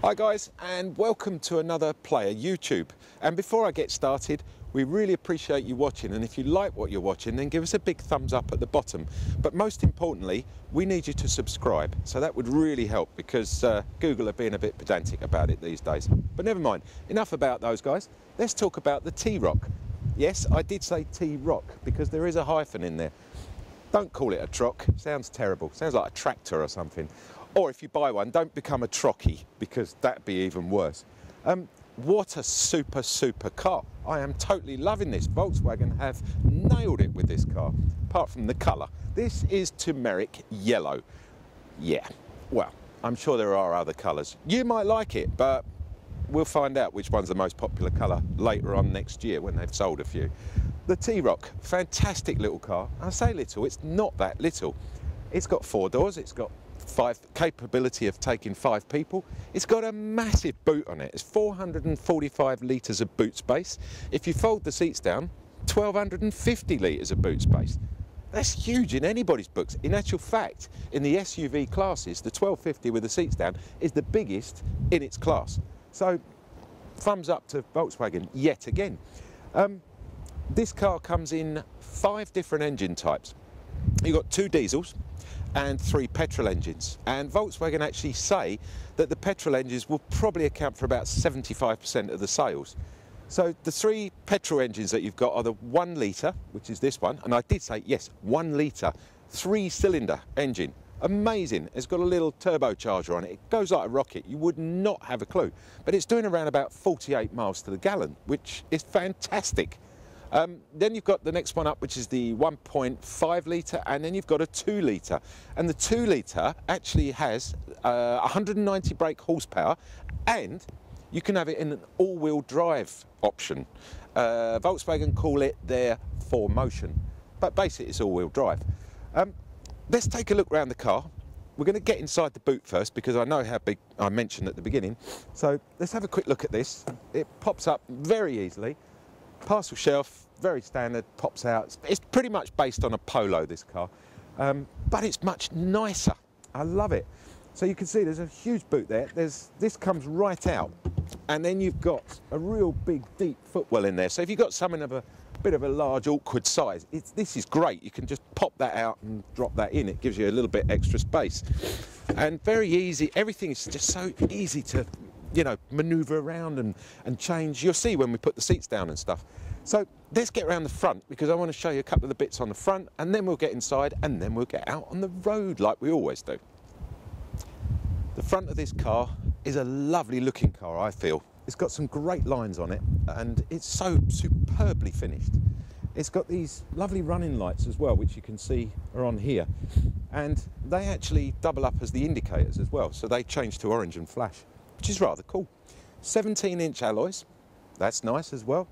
Hi guys, and welcome to another Player YouTube. And before I get started, we really appreciate you watching, and if you like what you're watching, then give us a big thumbs up at the bottom. But most importantly, we need you to subscribe, so that would really help, because Google are being a bit pedantic about it these days. But never mind, enough about those guys. Let's talk about the T-Roc. Yes, I did say T-Roc because there is a hyphen in there. Don't call it a troc, sounds terrible, sounds like a tractor or something. Or if you buy one, don't become a trockie, because that'd be even worse. What a super car. I am totally loving this. Volkswagen have nailed it with this car, apart from the colour. This is turmeric yellow. Yeah, well, I'm sure there are other colours. You might like it, but we'll find out which one's the most popular colour later on next year when they've sold a few. The T-Roc, fantastic little car. I say little, it's not that little. It's got 4 doors, it's got capability of taking 5 people. It's got a massive boot on it. It's 445 litres of boot space. If you fold the seats down, 1250 litres of boot space. That's huge in anybody's books. In actual fact, in the SUV classes, the 1250 with the seats down is the biggest in its class. So, thumbs up to Volkswagen yet again. This car comes in 5 different engine types. You've got 2 diesels and 3 petrol engines, and Volkswagen actually say that the petrol engines will probably account for about 75% of the sales. So the 3 petrol engines that you've got are the 1 litre, which is this one, and I did say yes, 1 litre 3-cylinder engine. Amazing. It's got a little turbocharger on it. It goes like a rocket. You would not have a clue, but it's doing around about 48 miles to the gallon, which is fantastic. Then you've got the next one up, which is the 1.5 litre, and then you've got a 2 litre. And the 2 litre actually has 190 brake horsepower, and you can have it in an all-wheel drive option. Volkswagen call it their 4Motion, but basically it's all-wheel drive. Let's take a look around the car. We're going to get inside the boot first, because I know how big I mentioned at the beginning. So let's have a quick look at this. It pops up very easily. Parcel shelf, very standard, pops out. It's pretty much based on a Polo, this car, but it's much nicer. I love it. So you can see there's a huge boot there. This comes right out, and then you've got a real big, deep footwell in there. So if you've got something of a bit of a large, awkward size, this is great. You can just pop that out and drop that in. It gives you a little bit extra space, and very easy. Everything is just so easy to, you know, manoeuvre around and change. You'll see when we put the seats down and stuff. So let's get around the front, because I want to show you a couple of the bits on the front, and then we'll get inside, and then we'll get out on the road like we always do. The front of this car is a lovely looking car, I feel. It's got some great lines on it, and it's so superbly finished. It's got these lovely running lights as well, which you can see are on here, and they actually double up as the indicators as well, so they change to orange and flash, which is rather cool. 17-inch alloys, that's nice as well.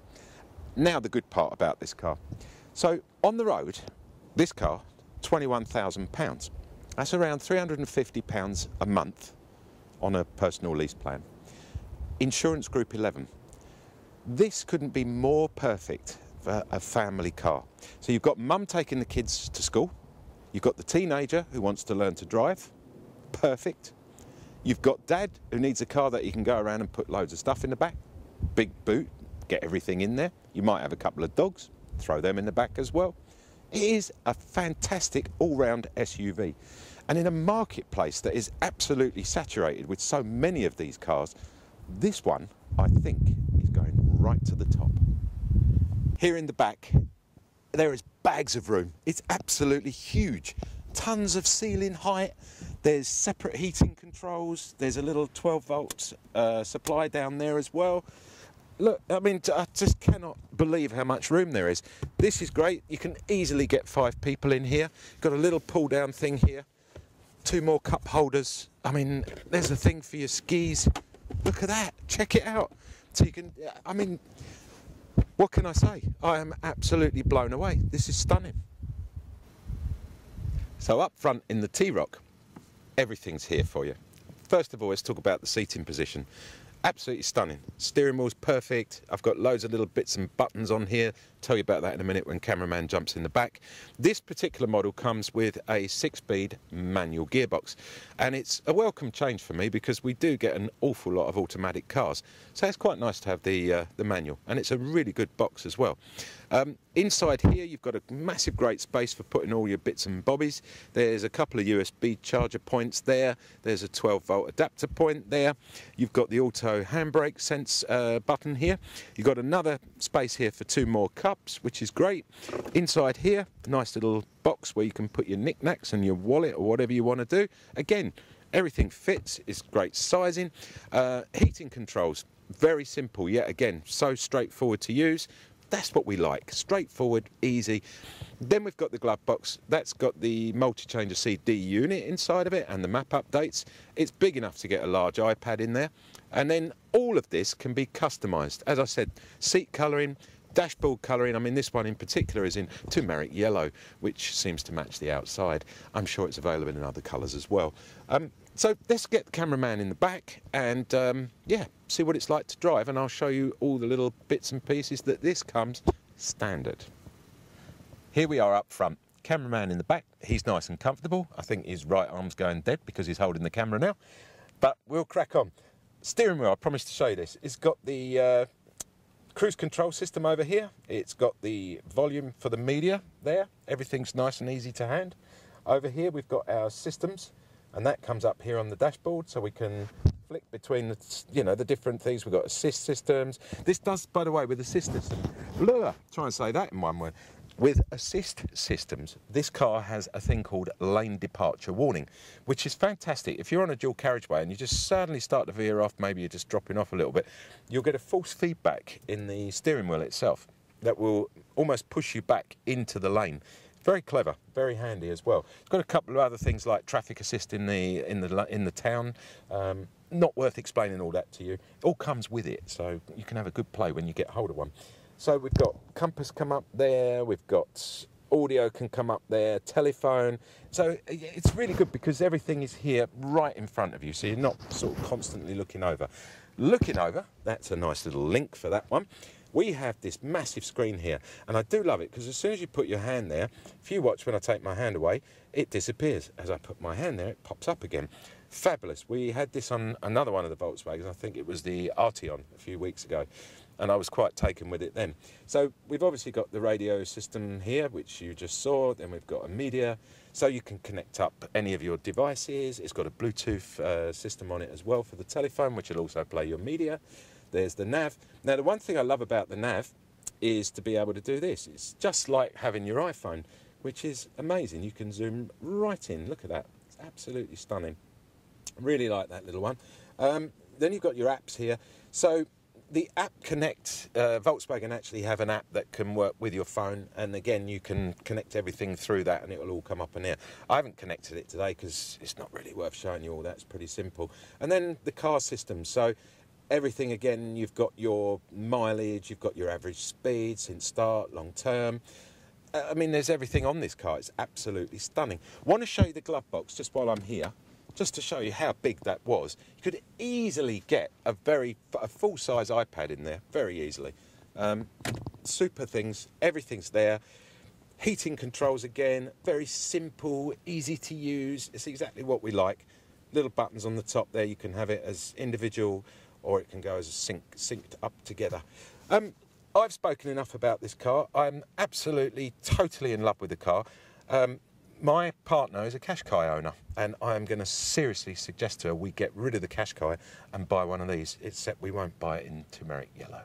Now the good part about this car. So on the road, this car, £21,000. That's around £350 a month on a personal lease plan. Insurance Group 11. This couldn't be more perfect for a family car. So you've got mum taking the kids to school. You've got the teenager who wants to learn to drive. Perfect. You've got dad who needs a car that he can go around and put loads of stuff in the back. Big boot, get everything in there. You might have a couple of dogs, throw them in the back as well. It is a fantastic all-round SUV. And in a marketplace that is absolutely saturated with so many of these cars, this one, I think, is going right to the top. Here in the back, there is bags of room. It's absolutely huge. Tons of ceiling height. There's separate heating controls. There's a little 12-volt supply down there as well. Look, I mean, I just cannot believe how much room there is. This is great. You can easily get 5 people in here. Got a little pull-down thing here. 2 more cup holders. I mean, there's a thing for your skis. Look at that. Check it out. So you can, I mean, what can I say? I am absolutely blown away. This is stunning. So up front in the T-Roc, everything's here for you. First of all, let's talk about the seating position. Absolutely stunning. Steering wheel's perfect. I've got loads of little bits and buttons on here. Tell you about that in a minute when cameraman jumps in the back. This particular model comes with a 6-speed manual gearbox, and it's a welcome change for me because we do get an awful lot of automatic cars, so it's quite nice to have the manual, and it's a really good box as well. Inside here you've got a massive great space for putting all your bits and bobbies. There's a couple of USB charger points there. There's a 12-volt adapter point there. You've got the auto handbrake sense button here. You've got another space here for 2 more cups, which is great. Inside here, a nice little box where you can put your knickknacks and your wallet or whatever you want to do. Again, everything fits. It's great sizing. Heating controls, very simple yet again so straightforward to use. That's what we like, straightforward, easy. Then we've got the glove box. That's got the multi-changer CD unit inside of it and the map updates. It's big enough to get a large iPad in there. And then all of this can be customised. As I said, seat colouring, dashboard colouring. I mean, this one in particular is in turmeric yellow, which seems to match the outside. I'm sure it's available in other colours as well. So let's get the cameraman in the back and yeah, see what it's like to drive, and I'll show you all the little bits and pieces that this comes standard. Here we are up front. Cameraman in the back. He's nice and comfortable. I think his right arm's going dead because he's holding the camera now, but we'll crack on. Steering wheel, I promised to show you this. It's got the cruise control system over here. It's got the volume for the media there. Everything's nice and easy to hand. Over here we've got our systems, and that comes up here on the dashboard, so we can flick between the, you know, the different things. We've got assist systems. This does, by the way, with assist system. Try and say that in one word. With assist systems, this car has a thing called lane departure warning, which is fantastic. If you're on a dual carriageway and you just suddenly start to veer off, maybe you're just dropping off a little bit, you'll get a false feedback in the steering wheel itself that will almost push you back into the lane. Very clever, very handy as well. It's got a couple of other things like traffic assist in the town. Not worth explaining all that to you. It all comes with it, so you can have a good play when you get hold of one. So we've got compass come up there, we've got audio can come up there, telephone. So it's really good because everything is here right in front of you, so you're not sort of constantly looking over. Looking over, that's a nice little link for that one. We have this massive screen here, and I do love it because as soon as you put your hand there, if you watch when I take my hand away, it disappears. As I put my hand there, it pops up again. Fabulous. We had this on another one of the Volkswagens. I think it was the Arteon a few weeks ago, and I was quite taken with it then. So we've obviously got the radio system here, which you just saw. Then we've got a media, so you can connect up any of your devices. It's got a Bluetooth system on it as well for the telephone, which will also play your media. There's the nav. Now, the one thing I love about the nav is to be able to do this. It's just like having your iPhone, which is amazing. You can zoom right in. Look at that. It's absolutely stunning. Really like that little one. Then you've got your apps here. So the App Connect, Volkswagen actually have an app that can work with your phone, and again you can connect everything through that and it will all come up in here. I haven't connected it today because it's not really worth showing you all that. It's pretty simple. And then the car system. So everything again, you've got your mileage, you've got your average speed since start, long term. I mean, there's everything on this car. It's absolutely stunning. I want to show you the glove box just while I'm here, just to show you how big that was. You could easily get a full-size iPad in there, very easily. Super things, everything's there. Heating controls again, very simple, easy to use. It's exactly what we like. Little buttons on the top there, you can have it as individual, or it can go as a synced up together. I've spoken enough about this car. I'm absolutely, totally in love with the car. My partner is a Qashqai owner, and I'm going to seriously suggest to her we get rid of the Qashqai and buy one of these, except we won't buy it in turmeric yellow.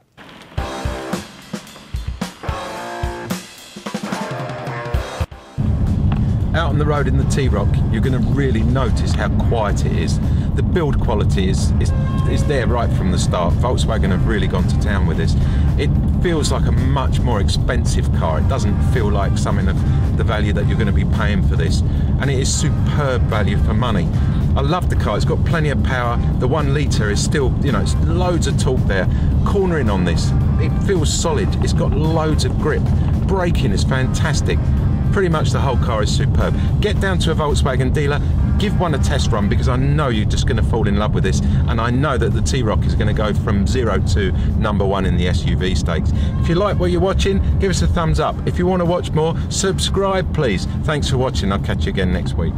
Out on the road in the T-Roc, you're going to really notice how quiet it is. The build quality is there right from the start. Volkswagen have really gone to town with this. It feels like a much more expensive car. It doesn't feel like something of the value that you're going to be paying for this. And it is superb value for money. I love the car. It's got plenty of power. The 1 litre is still, you know, it's loads of torque there. Cornering on this, it feels solid. It's got loads of grip. Braking is fantastic. Pretty much the whole car is superb. Get down to a Volkswagen dealer, give one a test run, because I know you're just going to fall in love with this, and I know that the T-Roc is going to go from 0 to #1 in the SUV stakes. If you like what you're watching, give us a thumbs up. If you want to watch more, subscribe please. Thanks for watching. I'll catch you again next week.